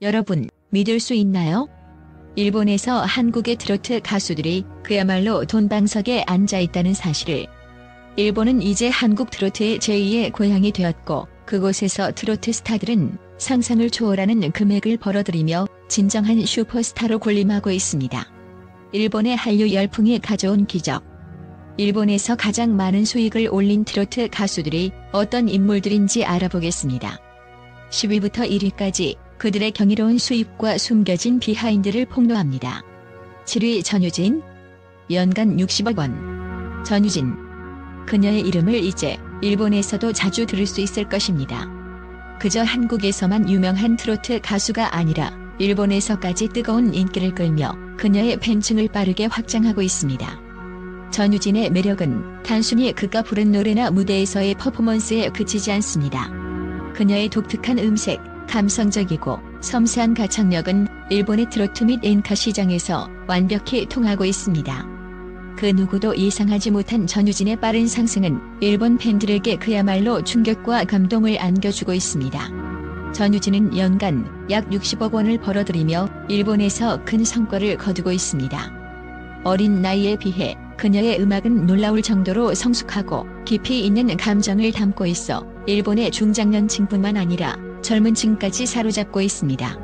여러분, 믿을 수 있나요? 일본에서 한국의 트로트 가수들이 그야말로 돈방석에 앉아 있다는 사실을. 일본은 이제 한국 트로트의 제2의 고향이 되었고, 그곳에서 트로트 스타들은 상상을 초월하는 금액을 벌어들이며 진정한 슈퍼스타로 군림하고 있습니다. 일본의 한류 열풍이 가져온 기적. 일본에서 가장 많은 수익을 올린 트로트 가수들이 어떤 인물들인지 알아보겠습니다. 10위부터 1위까지 그들의 경이로운 수입과 숨겨진 비하인드를 폭로합니다. 7위 전유진. 연간 60억 원. 전유진. 그녀의 이름을 이제 일본에서도 자주 들을 수 있을 것입니다. 그저 한국에서만 유명한 트로트 가수가 아니라 일본에서까지 뜨거운 인기를 끌며 그녀의 팬층을 빠르게 확장하고 있습니다. 전유진의 매력은 단순히 그가 부른 노래나 무대에서의 퍼포먼스에 그치지 않습니다. 그녀의 독특한 음색, 감성적이고 섬세한 가창력은 일본의 트로트 및 엔카 시장에서 완벽히 통하고 있습니다. 그 누구도 예상하지 못한 전유진의 빠른 상승은 일본 팬들에게 그야말로 충격과 감동을 안겨주고 있습니다. 전유진은 연간 약 60억 원을 벌어들이며 일본에서 큰 성과를 거두고 있습니다. 어린 나이에 비해 그녀의 음악은 놀라울 정도로 성숙하고 깊이 있는 감정을 담고 있어 일본의 중장년층뿐만 아니라 젊은 층까지 사로잡고 있습니다.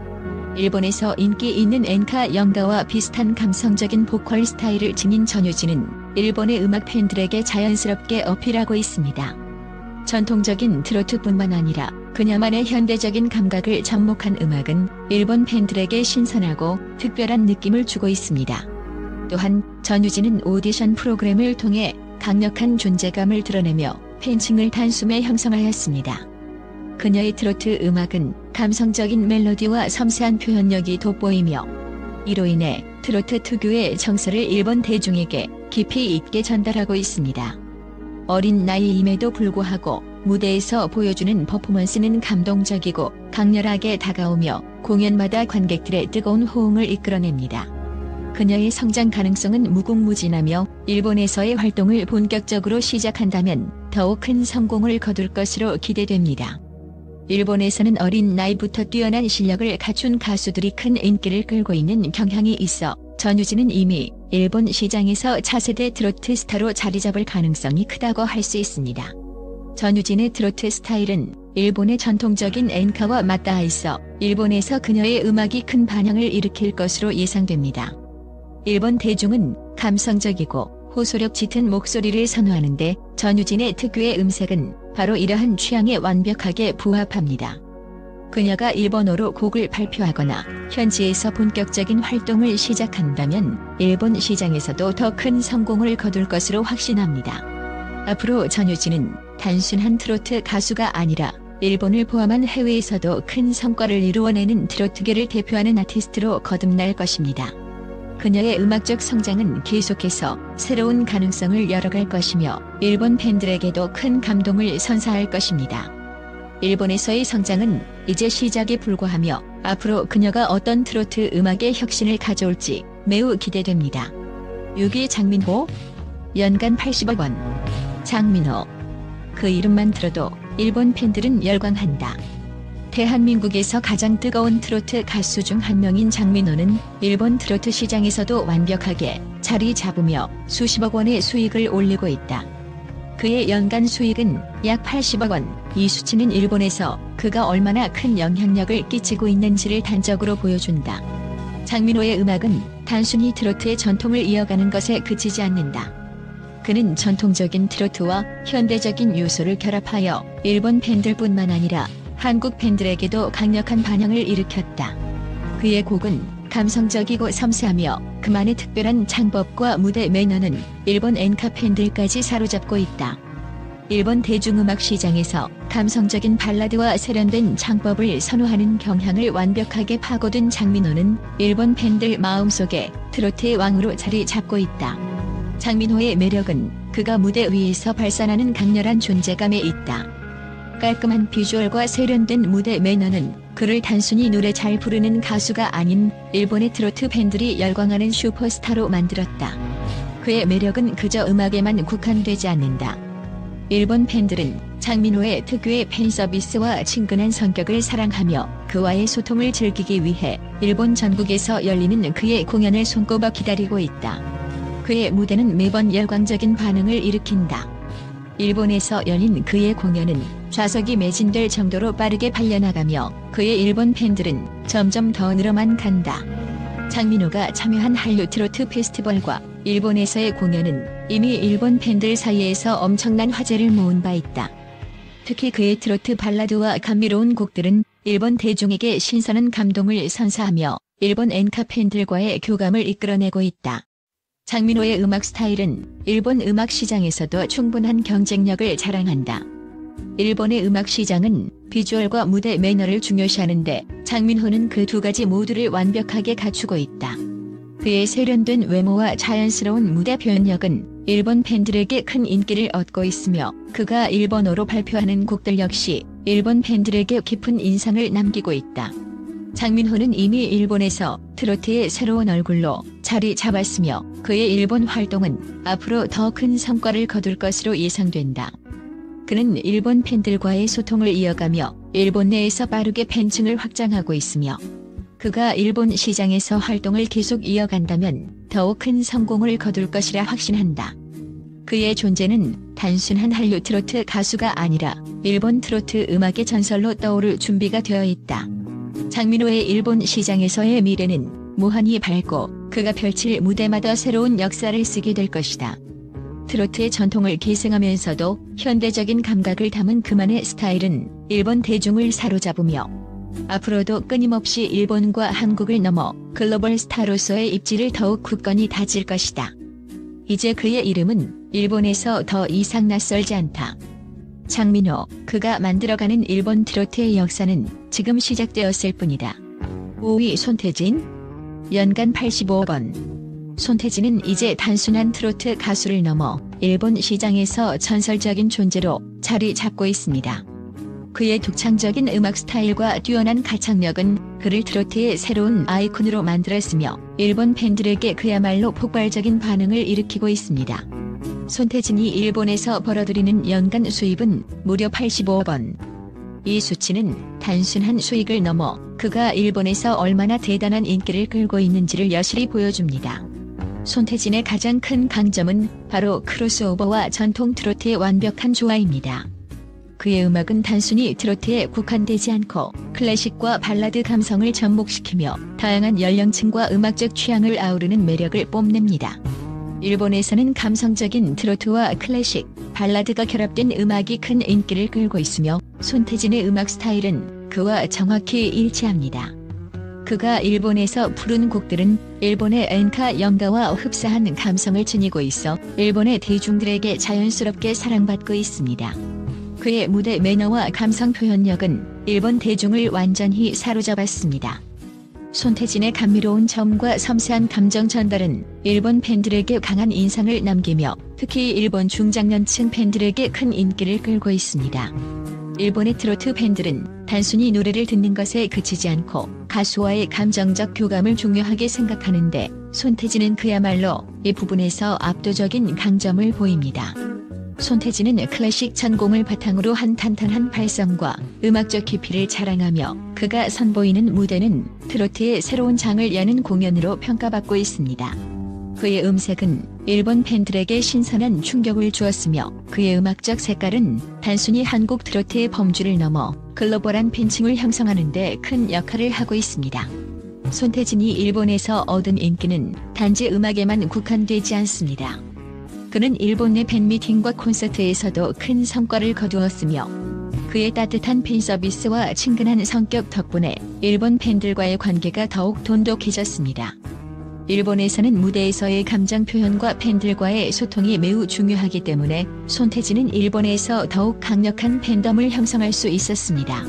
일본에서 인기 있는 엔카 영가와 비슷한 감성적인 보컬 스타일을 지닌 전유진은 일본의 음악 팬들에게 자연스럽게 어필하고 있습니다. 전통적인 트로트뿐만 아니라 그녀만의 현대적인 감각을 접목한 음악은 일본 팬들에게 신선하고 특별한 느낌을 주고 있습니다. 또한 전유진은 오디션 프로그램을 통해 강력한 존재감을 드러내며 팬층을 단숨에 형성하였습니다. 그녀의 트로트 음악은 감성적인 멜로디와 섬세한 표현력이 돋보이며 이로 인해 트로트 특유의 정서를 일본 대중에게 깊이 있게 전달하고 있습니다. 어린 나이임에도 불구하고 무대에서 보여주는 퍼포먼스는 감동적이고 강렬하게 다가오며 공연마다 관객들의 뜨거운 호응을 이끌어냅니다. 그녀의 성장 가능성은 무궁무진하며 일본에서의 활동을 본격적으로 시작한다면 더욱 큰 성공을 거둘 것으로 기대됩니다. 일본에서는 어린 나이부터 뛰어난 실력을 갖춘 가수들이 큰 인기를 끌고 있는 경향이 있어 전유진은 이미 일본 시장에서 차세대 트로트 스타로 자리잡을 가능성이 크다고 할 수 있습니다. 전유진의 트로트 스타일은 일본의 전통적인 엔카와 맞닿아 있어 일본에서 그녀의 음악이 큰 반향을 일으킬 것으로 예상됩니다. 일본 대중은 감성적이고 호소력 짙은 목소리를 선호하는데 전유진의 특유의 음색은 바로 이러한 취향에 완벽하게 부합합니다. 그녀가 일본어로 곡을 발표하거나 현지에서 본격적인 활동을 시작한다면 일본 시장에서도 더 큰 성공을 거둘 것으로 확신합니다. 앞으로 전유진은 단순한 트로트 가수가 아니라 일본을 포함한 해외에서도 큰 성과를 이루어내는 트로트계를 대표하는 아티스트로 거듭날 것입니다. 그녀의 음악적 성장은 계속해서 새로운 가능성을 열어갈 것이며 일본 팬들에게도 큰 감동을 선사할 것입니다. 일본에서의 성장은 이제 시작에 불과하며 앞으로 그녀가 어떤 트로트 음악의 혁신을 가져올지 매우 기대됩니다. 6위 장민호. 연간 80억 원. 장민호. 그 이름만 들어도 일본 팬들은 열광한다. 대한민국에서 가장 뜨거운 트로트 가수 중 한 명인 장민호는 일본 트로트 시장에서도 완벽하게 자리 잡으며 수십억 원의 수익을 올리고 있다. 그의 연간 수익은 약 80억 원. 이 수치는 일본에서 그가 얼마나 큰 영향력을 끼치고 있는지를 단적으로 보여준다. 장민호의 음악은 단순히 트로트의 전통을 이어가는 것에 그치지 않는다. 그는 전통적인 트로트와 현대적인 요소를 결합하여 일본 팬들뿐만 아니라 한국 팬들에게도 강력한 반향을 일으켰다. 그의 곡은 감성적이고 섬세하며 그만의 특별한 창법과 무대 매너는 일본 엔카 팬들까지 사로잡고 있다. 일본 대중음악 시장에서 감성적인 발라드와 세련된 창법을 선호하는 경향을 완벽하게 파고든 장민호는 일본 팬들 마음속에 트로트의 왕으로 자리 잡고 있다. 장민호의 매력은 그가 무대 위에서 발산하는 강렬한 존재감에 있다. 깔끔한 비주얼과 세련된 무대 매너는 그를 단순히 노래 잘 부르는 가수가 아닌 일본의 트로트 팬들이 열광하는 슈퍼스타로 만들었다. 그의 매력은 그저 음악에만 국한되지 않는다. 일본 팬들은 장민호의 특유의 팬 서비스와 친근한 성격을 사랑하며 그와의 소통을 즐기기 위해 일본 전국에서 열리는 그의 공연을 손꼽아 기다리고 있다. 그의 무대는 매번 열광적인 반응을 일으킨다. 일본에서 열린 그의 공연은 좌석이 매진될 정도로 빠르게 팔려나가며 그의 일본 팬들은 점점 더 늘어만 간다. 장민호가 참여한 한류 트로트 페스티벌과 일본에서의 공연은 이미 일본 팬들 사이에서 엄청난 화제를 모은 바 있다. 특히 그의 트로트 발라드와 감미로운 곡들은 일본 대중에게 신선한 감동을 선사하며 일본 엔카 팬들과의 교감을 이끌어내고 있다. 장민호의 음악 스타일은 일본 음악 시장에서도 충분한 경쟁력을 자랑한다. 일본의 음악 시장은 비주얼과 무대 매너를 중요시하는데 장민호는 그 두 가지 모두를 완벽하게 갖추고 있다. 그의 세련된 외모와 자연스러운 무대 표현력은 일본 팬들에게 큰 인기를 얻고 있으며 그가 일본어로 발표하는 곡들 역시 일본 팬들에게 깊은 인상을 남기고 있다. 장민호는 이미 일본에서 트로트의 새로운 얼굴로 자리 잡았으며 그의 일본 활동은 앞으로 더 큰 성과를 거둘 것으로 예상된다. 그는 일본 팬들과의 소통을 이어가며 일본 내에서 빠르게 팬층을 확장하고 있으며 그가 일본 시장에서 활동을 계속 이어간다면 더욱 큰 성공을 거둘 것이라 확신한다. 그의 존재는 단순한 한류 트로트 가수가 아니라 일본 트로트 음악의 전설로 떠오를 준비가 되어 있다. 장민호의 일본 시장에서의 미래는 무한히 밝고 그가 펼칠 무대마다 새로운 역사를 쓰게 될 것이다. 트로트의 전통을 계승하면서도 현대적인 감각을 담은 그만의 스타일은 일본 대중을 사로잡으며 앞으로도 끊임없이 일본과 한국을 넘어 글로벌 스타로서의 입지를 더욱 굳건히 다질 것이다. 이제 그의 이름은 일본에서 더 이상 낯설지 않다. 장민호, 그가 만들어가는 일본 트로트의 역사는 지금 시작되었을 뿐이다. 5위 손태진, 연간 85억 원. 손태진은 이제 단순한 트로트 가수를 넘어 일본 시장에서 전설적인 존재로 자리 잡고 있습니다. 그의 독창적인 음악 스타일과 뛰어난 가창력은 그를 트로트의 새로운 아이콘으로 만들었으며 일본 팬들에게 그야말로 폭발적인 반응을 일으키고 있습니다. 손태진이 일본에서 벌어들이는 연간 수입은 무려 85억 원. 이 수치는 단순한 수익을 넘어 그가 일본에서 얼마나 대단한 인기를 끌고 있는지를 여실히 보여줍니다. 손태진의 가장 큰 강점은 바로 크로스오버와 전통 트로트의 완벽한 조화입니다. 그의 음악은 단순히 트로트에 국한되지 않고 클래식과 발라드 감성을 접목시키며 다양한 연령층과 음악적 취향을 아우르는 매력을 뽐냅니다. 일본에서는 감성적인 트로트와 클래식, 발라드가 결합된 음악이 큰 인기를 끌고 있으며 손태진의 음악 스타일은 그와 정확히 일치합니다. 그가 일본에서 부른 곡들은 일본의 엔카 연가와 흡사한 감성을 지니고 있어 일본의 대중들에게 자연스럽게 사랑받고 있습니다. 그의 무대 매너와 감성 표현력은 일본 대중을 완전히 사로잡았습니다. 손태진의 감미로운 점과 섬세한 감정 전달은 일본 팬들에게 강한 인상을 남기며 특히 일본 중장년층 팬들에게 큰 인기를 끌고 있습니다. 일본의 트로트 팬들은 단순히 노래를 듣는 것에 그치지 않고 가수와의 감정적 교감을 중요하게 생각하는데 손태진은 그야말로 이 부분에서 압도적인 강점을 보입니다. 손태진은 클래식 전공을 바탕으로 한 탄탄한 발성과 음악적 깊이를 자랑하며 그가 선보이는 무대는 트로트의 새로운 장을 여는 공연으로 평가받고 있습니다. 그의 음색은 일본 팬들에게 신선한 충격을 주었으며 그의 음악적 색깔은 단순히 한국 트로트의 범주를 넘어 글로벌한 팬층을 형성하는 데 큰 역할을 하고 있습니다. 손태진이 일본에서 얻은 인기는 단지 음악에만 국한되지 않습니다. 그는 일본 내 팬미팅과 콘서트에서도 큰 성과를 거두었으며 그의 따뜻한 팬 서비스와 친근한 성격 덕분에 일본 팬들과의 관계가 더욱 돈독해졌습니다. 일본에서는 무대에서의 감정 표현과 팬들과의 소통이 매우 중요하기 때문에 손태진은 일본에서 더욱 강력한 팬덤을 형성할 수 있었습니다.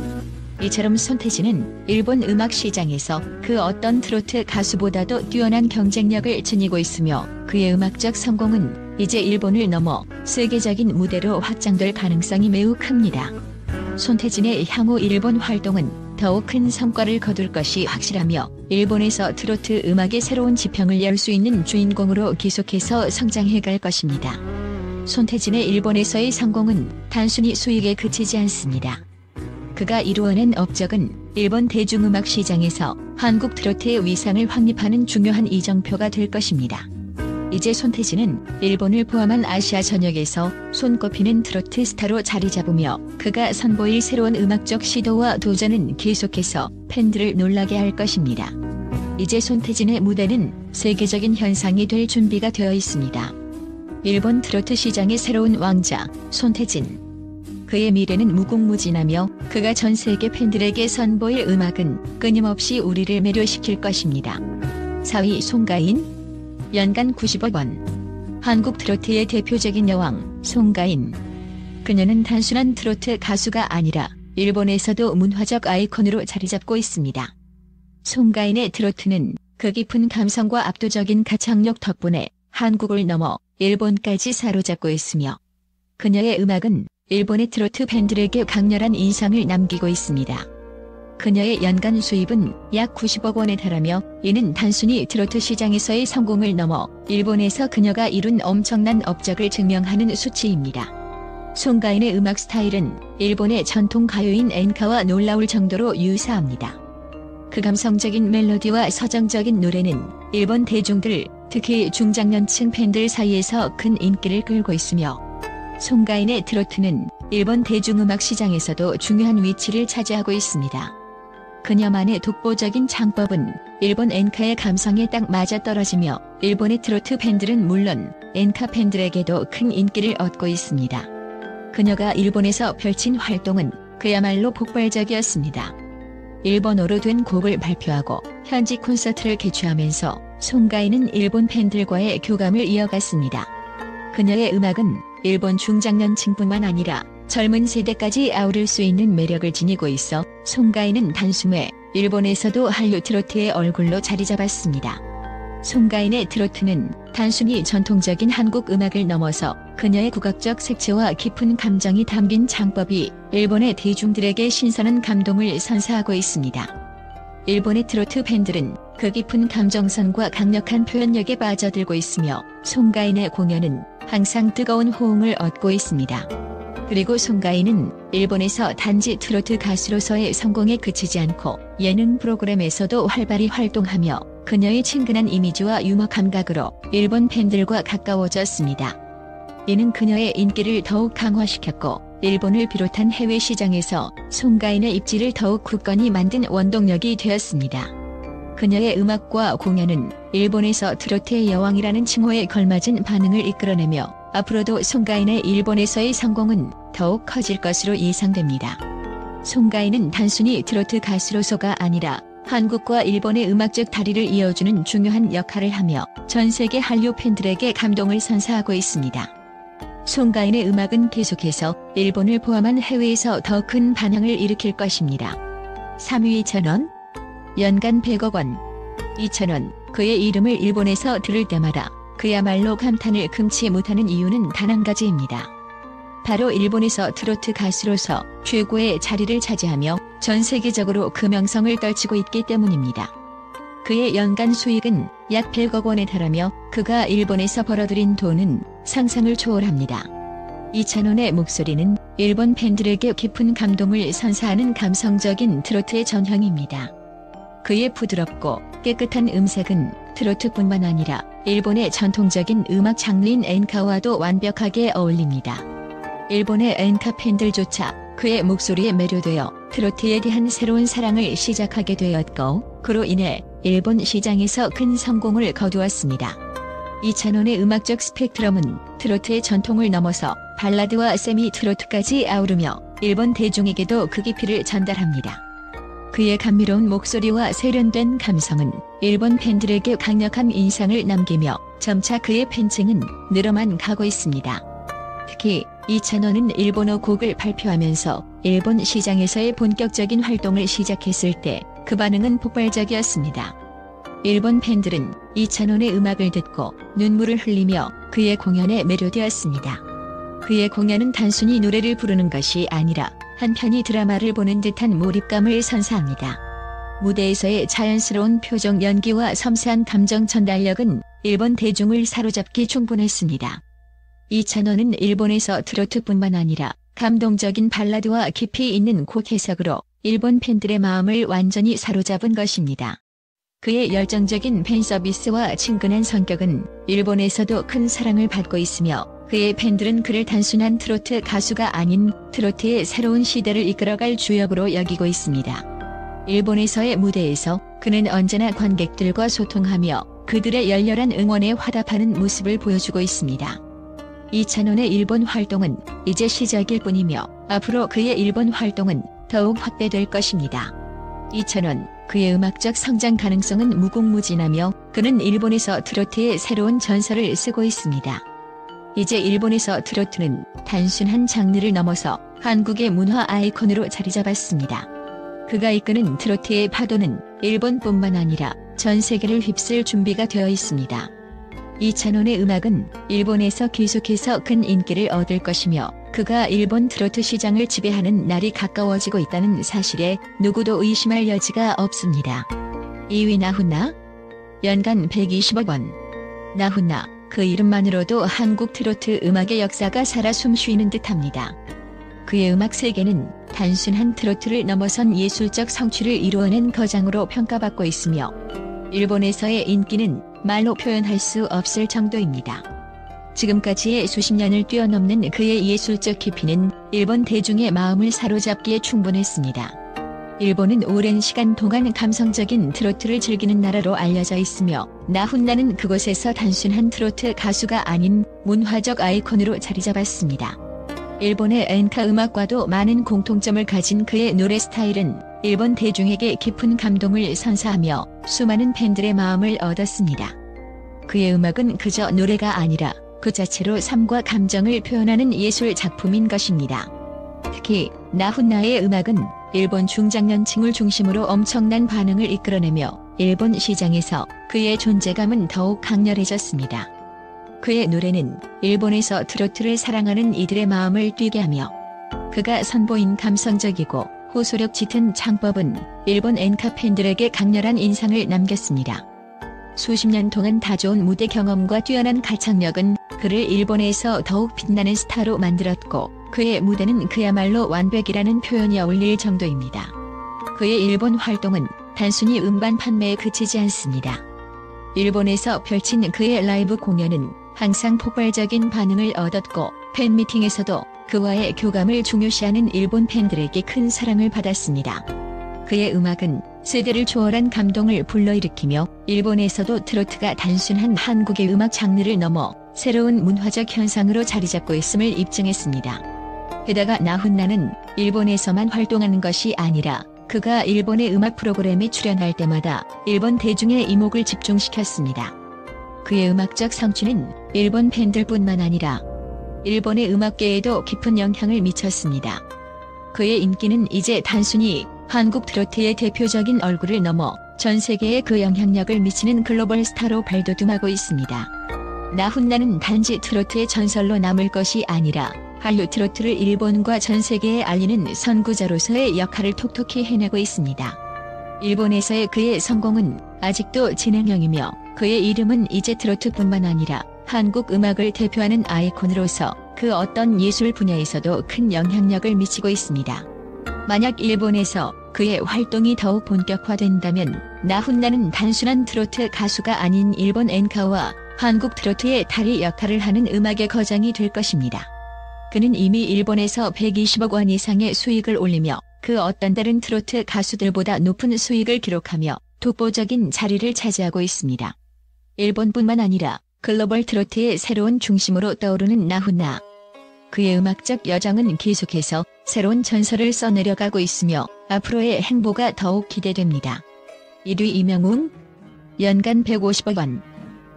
이처럼 손태진은 일본 음악 시장에서 그 어떤 트로트 가수보다도 뛰어난 경쟁력을 지니고 있으며 그의 음악적 성공은 이제 일본을 넘어 세계적인 무대로 확장될 가능성이 매우 큽니다. 손태진의 향후 일본 활동은 더욱 큰 성과를 거둘 것이 확실하며 일본에서 트로트 음악의 새로운 지평을 열 수 있는 주인공으로 계속해서 성장해 갈 것입니다. 손태진의 일본에서의 성공은 단순히 수익에 그치지 않습니다. 그가 이루어낸 업적은 일본 대중음악 시장에서 한국 트로트의 위상을 확립하는 중요한 이정표가 될 것입니다. 이제 손태진은 일본을 포함한 아시아 전역에서 손꼽히는 트로트 스타로 자리 잡으며 그가 선보일 새로운 음악적 시도와 도전은 계속해서 팬들을 놀라게 할 것입니다. 이제 손태진의 무대는 세계적인 현상이 될 준비가 되어 있습니다. 일본 트로트 시장의 새로운 왕자, 손태진. 그의 미래는 무궁무진하며 그가 전 세계 팬들에게 선보일 음악은 끊임없이 우리를 매료시킬 것입니다. 4위 송가인. 연간 90억 원. 한국 트로트의 대표적인 여왕, 송가인. 그녀는 단순한 트로트 가수가 아니라 일본에서도 문화적 아이콘으로 자리 잡고 있습니다. 송가인의 트로트는 그 깊은 감성과 압도적인 가창력 덕분에 한국을 넘어 일본까지 사로잡고 있으며 그녀의 음악은 일본의 트로트 팬들에게 강렬한 인상을 남기고 있습니다. 그녀의 연간 수입은 약 90억 원에 달하며 이는 단순히 트로트 시장에서의 성공을 넘어 일본에서 그녀가 이룬 엄청난 업적을 증명하는 수치입니다. 송가인의 음악 스타일은 일본의 전통 가요인 엔카와 놀라울 정도로 유사합니다. 그 감성적인 멜로디와 서정적인 노래는 일본 대중들, 특히 중장년층 팬들 사이에서 큰 인기를 끌고 있으며 송가인의 트로트는 일본 대중음악 시장에서도 중요한 위치를 차지하고 있습니다. 그녀만의 독보적인 창법은 일본 엔카의 감성에 딱 맞아떨어지며 일본의 트로트 팬들은 물론 엔카 팬들에게도 큰 인기를 얻고 있습니다. 그녀가 일본에서 펼친 활동은 그야말로 폭발적이었습니다. 일본어로 된 곡을 발표하고 현지 콘서트를 개최하면서 송가인은 일본 팬들과의 교감을 이어갔습니다. 그녀의 음악은 일본 중장년층뿐만 아니라 젊은 세대까지 아우를 수 있는 매력을 지니고 있어 송가인은 단숨에 일본에서도 한류 트로트의 얼굴로 자리 잡았습니다. 송가인의 트로트는 단순히 전통적인 한국 음악을 넘어서 그녀의 국악적 색채와 깊은 감정이 담긴 창법이 일본의 대중들에게 신선한 감동을 선사하고 있습니다. 일본의 트로트 팬들은 그 깊은 감정선과 강력한 표현력에 빠져들고 있으며 송가인의 공연은 항상 뜨거운 호응을 얻고 있습니다. 그리고 송가인은 일본에서 단지 트로트 가수로서의 성공에 그치지 않고 예능 프로그램에서도 활발히 활동하며 그녀의 친근한 이미지와 유머 감각으로 일본 팬들과 가까워졌습니다. 이는 그녀의 인기를 더욱 강화시켰고 일본을 비롯한 해외 시장에서 송가인의 입지를 더욱 굳건히 만든 원동력이 되었습니다. 그녀의 음악과 공연은 일본에서 트로트의 여왕이라는 칭호에 걸맞은 반응을 이끌어내며 앞으로도 송가인의 일본에서의 성공은 더욱 커질 것으로 예상됩니다. 송가인은 단순히 트로트 가수로서가 아니라 한국과 일본의 음악적 다리를 이어주는 중요한 역할을 하며 전 세계 한류 팬들에게 감동을 선사하고 있습니다. 송가인의 음악은 계속해서 일본을 포함한 해외에서 더 큰 반향을 일으킬 것입니다. 3위 이찬원. 연간 100억 원. 이찬원. 그의 이름을 일본에서 들을 때마다 그야말로 감탄을 금치 못하는 이유는 단 한 가지입니다. 바로 일본에서 트로트 가수로서 최고의 자리를 차지하며 전 세계적으로 그 명성을 떨치고 있기 때문입니다. 그의 연간 수익은 약 100억 원에 달하며 그가 일본에서 벌어들인 돈은 상상을 초월합니다. 이찬원의 목소리는 일본 팬들에게 깊은 감동을 선사하는 감성적인 트로트의 전형입니다. 그의 부드럽고 깨끗한 음색은 트로트뿐만 아니라 일본의 전통적인 음악 장르인 엔카와도 완벽하게 어울립니다. 일본의 엔카 팬들조차 그의 목소리에 매료되어 트로트에 대한 새로운 사랑을 시작하게 되었고 그로 인해 일본 시장에서 큰 성공을 거두었습니다. 이찬원의 음악적 스펙트럼은 트로트의 전통을 넘어서 발라드와 세미 트로트까지 아우르며 일본 대중에게도 그 깊이를 전달합니다. 그의 감미로운 목소리와 세련된 감성은 일본 팬들에게 강력한 인상을 남기며 점차 그의 팬층은 늘어만 가고 있습니다. 특히 이찬원은 일본어 곡을 발표하면서 일본 시장에서의 본격적인 활동을 시작했을 때 그 반응은 폭발적이었습니다. 일본 팬들은 이찬원의 음악을 듣고 눈물을 흘리며 그의 공연에 매료되었습니다. 그의 공연은 단순히 노래를 부르는 것이 아니라 한편의 드라마를 보는 듯한 몰입감을 선사합니다. 무대에서의 자연스러운 표정 연기와 섬세한 감정 전달력은 일본 대중을 사로잡기 충분했습니다. 이찬원은 일본에서 트로트뿐만 아니라 감동적인 발라드와 깊이 있는 곡 해석으로 일본 팬들의 마음을 완전히 사로잡은 것입니다. 그의 열정적인 팬 서비스와 친근한 성격은 일본에서도 큰 사랑을 받고 있으며 그의 팬들은 그를 단순한 트로트 가수가 아닌 트로트의 새로운 시대를 이끌어갈 주역으로 여기고 있습니다. 일본에서의 무대에서 그는 언제나 관객들과 소통하며 그들의 열렬한 응원에 화답하는 모습을 보여주고 있습니다. 이찬원의 일본 활동은 이제 시작일 뿐이며 앞으로 그의 일본 활동은 더욱 확대될 것입니다. 이찬원, 그의 음악적 성장 가능성은 무궁무진하며 그는 일본에서 트로트의 새로운 전설을 쓰고 있습니다. 이제 일본에서 트로트는 단순한 장르를 넘어서 한국의 문화 아이콘으로 자리 잡았습니다. 그가 이끄는 트로트의 파도는 일본뿐만 아니라 전 세계를 휩쓸 준비가 되어 있습니다. 이찬원의 음악은 일본에서 계속해서 큰 인기를 얻을 것이며 그가 일본 트로트 시장을 지배하는 날이 가까워지고 있다는 사실에 누구도 의심할 여지가 없습니다. 2위 나훈아. 연간 120억 원. 나훈아, 그 이름만으로도 한국 트로트 음악의 역사가 살아 숨쉬는 듯합니다. 그의 음악 세계는 단순한 트로트를 넘어선 예술적 성취를 이루어낸 거장으로 평가받고 있으며 일본에서의 인기는 말로 표현할 수 없을 정도입니다. 지금까지의 수십 년을 뛰어넘는 그의 예술적 깊이는 일본 대중의 마음을 사로잡기에 충분했습니다. 일본은 오랜 시간 동안 감성적인 트로트를 즐기는 나라로 알려져 있으며 나훈나는 그곳에서 단순한 트로트 가수가 아닌 문화적 아이콘으로 자리 잡았습니다. 일본의 엔카 음악과도 많은 공통점을 가진 그의 노래 스타일은 일본 대중에게 깊은 감동을 선사하며 수많은 팬들의 마음을 얻었습니다. 그의 음악은 그저 노래가 아니라 그 자체로 삶과 감정을 표현하는 예술 작품인 것입니다. 특히 나훈나의 음악은 일본 중장년층을 중심으로 엄청난 반응을 이끌어내며 일본 시장에서 그의 존재감은 더욱 강렬해졌습니다. 그의 노래는 일본에서 트로트를 사랑하는 이들의 마음을 뛰게 하며 그가 선보인 감성적이고 호소력 짙은 창법은 일본 엔카 팬들에게 강렬한 인상을 남겼습니다. 수십 년 동안 다져온 무대 경험과 뛰어난 가창력은 그를 일본에서 더욱 빛나는 스타로 만들었고 그의 무대는 그야말로 완벽이라는 표현이 어울릴 정도입니다. 그의 일본 활동은 단순히 음반 판매에 그치지 않습니다. 일본에서 펼친 그의 라이브 공연은 항상 폭발적인 반응을 얻었고 팬미팅에서도 그와의 교감을 중요시하는 일본 팬들에게 큰 사랑을 받았습니다. 그의 음악은 세대를 초월한 감동을 불러일으키며 일본에서도 트로트가 단순한 한국의 음악 장르를 넘어 새로운 문화적 현상으로 자리잡고 있음을 입증했습니다. 게다가 나훈나는 일본에서만 활동하는 것이 아니라 그가 일본의 음악 프로그램에 출연할 때마다 일본 대중의 이목을 집중시켰습니다. 그의 음악적 성취는 일본 팬들뿐만 아니라 일본의 음악계에도 깊은 영향을 미쳤습니다. 그의 인기는 이제 단순히 한국 트로트의 대표적인 얼굴을 넘어 전 세계에 그 영향력을 미치는 글로벌 스타로 발돋움하고 있습니다. 나훈나는 단지 트로트의 전설로 남을 것이 아니라 한류 트로트를 일본과 전 세계에 알리는 선구자로서의 역할을 톡톡히 해내고 있습니다. 일본에서의 그의 성공은 아직도 진행형이며 그의 이름은 이제 트로트뿐만 아니라 한국 음악을 대표하는 아이콘으로서 그 어떤 예술 분야에서도 큰 영향력을 미치고 있습니다. 만약 일본에서 그의 활동이 더욱 본격화된다면 나훈나는 단순한 트로트 가수가 아닌 일본 엔카와 한국 트로트의 다리 역할을 하는 음악의 거장이 될 것입니다. 그는 이미 일본에서 120억 원 이상의 수익을 올리며 그 어떤 다른 트로트 가수들보다 높은 수익을 기록하며 독보적인 자리를 차지하고 있습니다. 일본뿐만 아니라 글로벌 트로트의 새로운 중심으로 떠오르는 나훈나. 그의 음악적 여정은 계속해서 새로운 전설을 써내려가고 있으며 앞으로의 행보가 더욱 기대됩니다. 1위 이명웅. 연간 150억 원.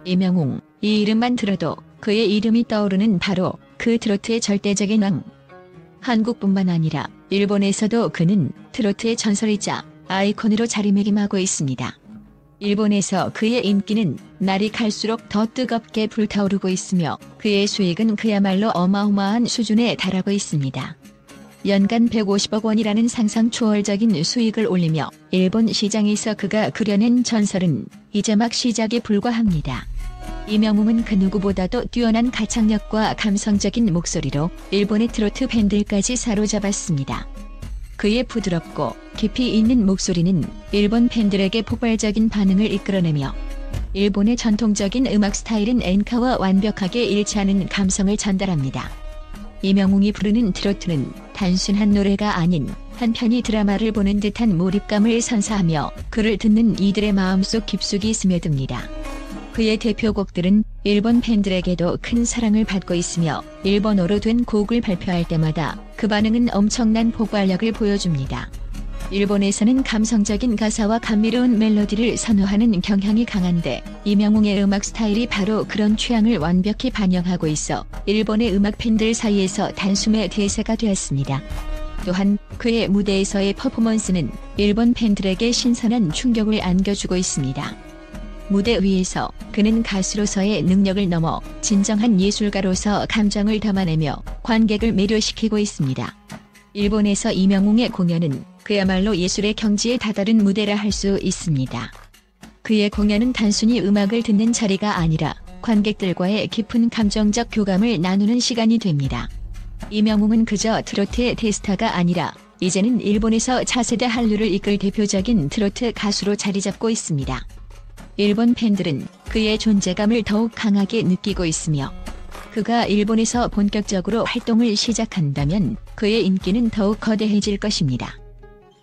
이명웅, 이 이름만 들어도 그의 이름이 떠오르는 바로 그 트로트의 절대적인 왕. 한국뿐만 아니라 일본에서도 그는 트로트의 전설이자 아이콘으로 자리매김하고 있습니다. 일본에서 그의 인기는 날이 갈수록 더 뜨겁게 불타오르고 있으며 그의 수익은 그야말로 어마어마한 수준에 달하고 있습니다. 연간 150억 원이라는 상상 초월적인 수익을 올리며 일본 시장에서 그가 그려낸 전설은 이제 막 시작에 불과합니다. 이명웅은 그 누구보다도 뛰어난 가창력과 감성적인 목소리로 일본의 트로트 팬들까지 사로잡았습니다. 그의 부드럽고 깊이 있는 목소리는 일본 팬들에게 폭발적인 반응을 이끌어내며 일본의 전통적인 음악 스타일인 엔카와 완벽하게 일치하는 감성을 전달합니다. 이명웅이 부르는 트로트는 단순한 노래가 아닌 한편의 드라마를 보는 듯한 몰입감을 선사하며 그를 듣는 이들의 마음속 깊숙이 스며듭니다. 그의 대표곡들은 일본 팬들에게도 큰 사랑을 받고 있으며 일본어로 된 곡을 발표할 때마다 그 반응은 엄청난 폭발력을 보여줍니다. 일본에서는 감성적인 가사와 감미로운 멜로디를 선호하는 경향이 강한데 이명웅의 음악 스타일이 바로 그런 취향을 완벽히 반영하고 있어 일본의 음악 팬들 사이에서 단숨에 대세가 되었습니다. 또한 그의 무대에서의 퍼포먼스는 일본 팬들에게 신선한 충격을 안겨주고 있습니다. 무대 위에서 그는 가수로서의 능력을 넘어 진정한 예술가로서 감정을 담아내며 관객을 매료시키고 있습니다. 일본에서 이명웅의 공연은 그야말로 예술의 경지에 다다른 무대라 할 수 있습니다. 그의 공연은 단순히 음악을 듣는 자리가 아니라 관객들과의 깊은 감정적 교감을 나누는 시간이 됩니다. 이명웅은 그저 트로트의 대스타가 아니라 이제는 일본에서 차세대 한류를 이끌 대표적인 트로트 가수로 자리잡고 있습니다. 일본 팬들은 그의 존재감을 더욱 강하게 느끼고 있으며 그가 일본에서 본격적으로 활동을 시작한다면 그의 인기는 더욱 거대해질 것입니다.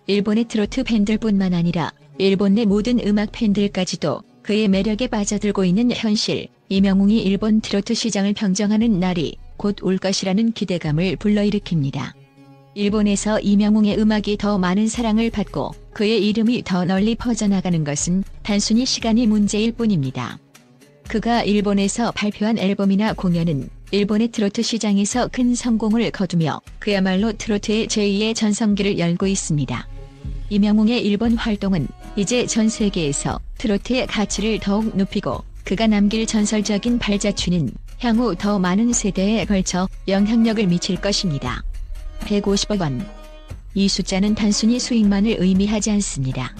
일본의 트로트 팬들뿐만 아니라 일본 내 모든 음악 팬들까지도 그의 매력에 빠져들고 있는 현실, 이명웅이 일본 트로트 시장을 평정하는 날이 곧 올 것이라는 기대감을 불러일으킵니다. 일본에서 이명웅의 음악이 더 많은 사랑을 받고 그의 이름이 더 널리 퍼져나가는 것은 단순히 시간이 문제일 뿐입니다. 그가 일본에서 발표한 앨범이나 공연은 일본의 트로트 시장에서 큰 성공을 거두며 그야말로 트로트의 제2의 전성기를 열고 있습니다. 이명웅의 일본 활동은 이제 전 세계에서 트로트의 가치를 더욱 높이고 그가 남길 전설적인 발자취는 향후 더 많은 세대에 걸쳐 영향력을 미칠 것입니다. 150억 원. 이 숫자는 단순히 수익만을 의미하지 않습니다.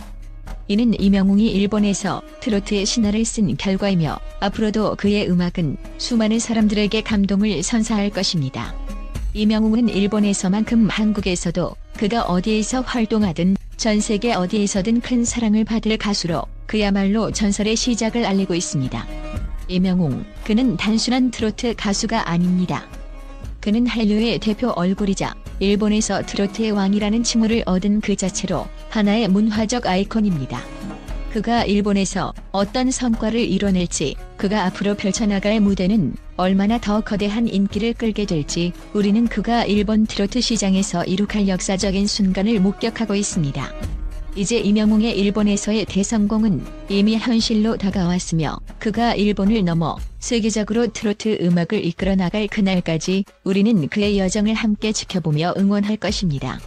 이는 이명웅이 일본에서 트로트의 신화를 쓴 결과이며 앞으로도 그의 음악은 수많은 사람들에게 감동을 선사할 것입니다. 이명웅은 일본에서만큼 한국에서도 그가 어디에서 활동하든 전 세계 어디에서든 큰 사랑을 받을 가수로 그야말로 전설의 시작을 알리고 있습니다. 이명웅, 그는 단순한 트로트 가수가 아닙니다. 그는 한류의 대표 얼굴이자 일본에서 트로트의 왕이라는 칭호를 얻은 그 자체로 하나의 문화적 아이콘입니다. 그가 일본에서 어떤 성과를 이뤄낼지, 그가 앞으로 펼쳐나갈 무대는 얼마나 더 거대한 인기를 끌게 될지 우리는 그가 일본 트로트 시장에서 이룩할 역사적인 순간을 목격하고 있습니다. 이제 이명웅의 일본에서의 대성공은 이미 현실로 다가왔으며 그가 일본을 넘어 세계적으로 트로트 음악을 이끌어 나갈 그날까지 우리는 그의 여정을 함께 지켜보며 응원할 것입니다.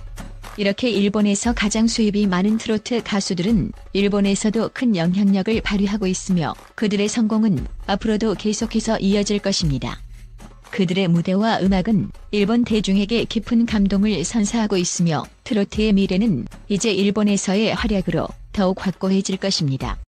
이렇게 일본에서 가장 수입이 많은 트로트 가수들은 일본에서도 큰 영향력을 발휘하고 있으며 그들의 성공은 앞으로도 계속해서 이어질 것입니다. 그들의 무대와 음악은 일본 대중에게 깊은 감동을 선사하고 있으며 트로트의 미래는 이제 일본에서의 활약으로 더욱 확고해질 것입니다.